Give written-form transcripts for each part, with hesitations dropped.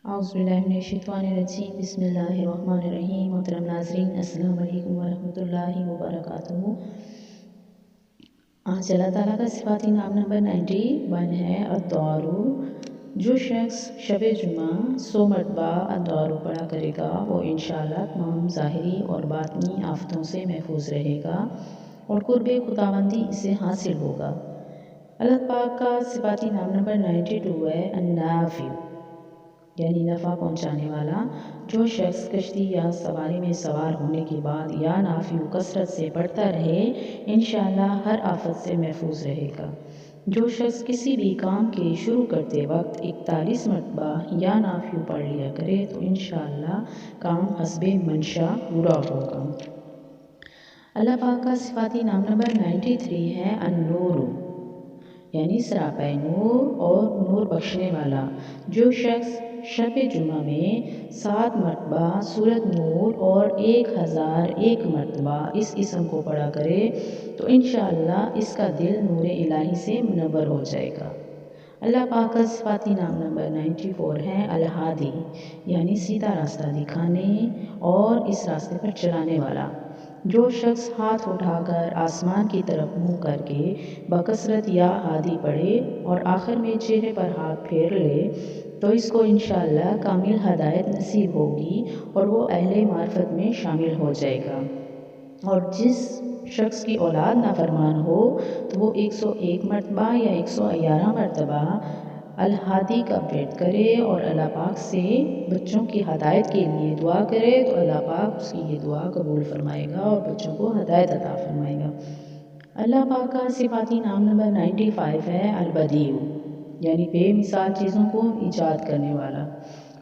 औज़ुबिल्लाहिमिनश्शैतानिर्रजीम बिस्मिल्लाहिर्रहमानिर्रहीम। मोहतरम नाज़रीन, अस्सलाम वालेकुम वरहमतुल्लाहि वबरकातुहू। आज अल्लाह ताला का सिफ़ाती नाम नंबर 91 है अद्दारू। जो शख्स शब जुमा 100 मरतबा अद्दारू पढ़ा करेगा वो इंशाअल्लाह तमाम ज़ाहिरी और बातिनी आफ़तों से महफूज रहेगा और कुर्बे खुदावंदी इसे हासिल होगा। अल्लाह पाक का सिफ़ाती नाम नंबर 92 है अन्नाफ़ी, यानी नफ़ा पहुँचाने वाला। जो शख्स कश्ती या सवारी में सवार होने के बाद या नाफ़ी कसरत से पढ़ता रहे इंशाअल्लाह हर आफत से महफूज रहेगा। जो शख्स किसी भी काम के शुरू करते वक्त 41 मरतबा या नाफ़ी पढ़ लिया करे तो इंशाअल्लाह काम हस्बे मंशा पूरा होगा। अल्लाह पाक का सिफ़ाती नाम नंबर 93 है अन्नूर, यानी सरापा नूर और नूर बख्शने वाला। जो शख्स शब जुमा में 7 मरतबा सूरत नूर और 1001 मरतबा इस इसम को पढ़ा करे तो इंशाअल्लाह इसका दिल नूर इलाही से मुनव्वर हो जाएगा। अल्लाह पाक का सिफ़ाती नाम नंबर 94 है अल-हादी, यानी सीधा रास्ता दिखाने और इस रास्ते पर चलाने वाला। जो शख्स हाथ उठाकर आसमान की तरफ मुँह करके बकसरत या हादी पढ़े और आखिर में चेहरे पर हाथ फेर ले तो इसको इंशाअल्लाह कामिल हदायत नसीब होगी और वो अहले मार्फत में शामिल हो जाएगा। और जिस शख्स की औलाद नाफरमान हो तो वो 101 मरतबा या 111 मरतबा अल-हादी का वेट करे और अल्लाह पाक से बच्चों की हदायत के लिए दुआ करे तो अल्लाह पाक उसकी ये दुआ कबूल फरमाएगा और बच्चों को हदायत अता फरमाएगा। अल्लाह पाक का सिफ़ाती नाम नंबर 95 है अल-बदीउ, यानी बेमिसाल चीज़ों को ईजाद करने वाला।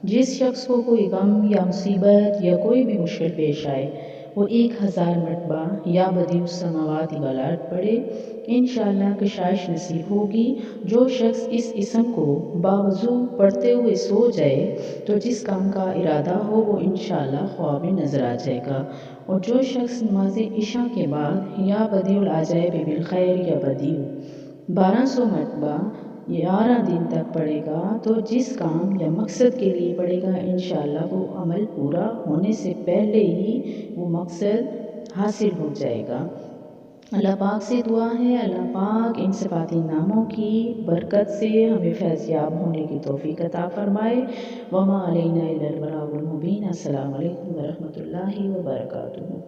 जिस शख्स को कोई गम या मुसीबत या कोई भी मुश्किल पेश आए वो 1000 मरतबा या बदीउ समावाती वल अर्द पढ़े, इंशाअल्लाह कशाइश नसीब होगी। जो शख्स इस इसम को बावज़ू पढ़ते हुए सो जाए तो जिस काम का इरादा हो वो इंशाअल्लाह ख्वाब में नज़र आ जाएगा। और जो शख्स नमाज इशा के बाद या बदीउल आजाइब बिल खैर या बदीउ 1200 मरतबा 11 दिन तक पढ़ेगा तो जिस काम या मकसद के लिए पढ़ेगा इंशाअल्लाह वो अमल पूरा होने से पहले ही वो मकसद हासिल हो जाएगा। अल्लाह पाक से दुआ है अल्लाह पाक इन सिफ़ाती नामों की बरकत से हमें फैज़याब होने की तौफ़ीक अता फ़रमाए। वमा अलैना इल्लल बलागुल मुबीन। अस्सलामु अलैकुम वरहमतुल्लाहि वबरकातुहू।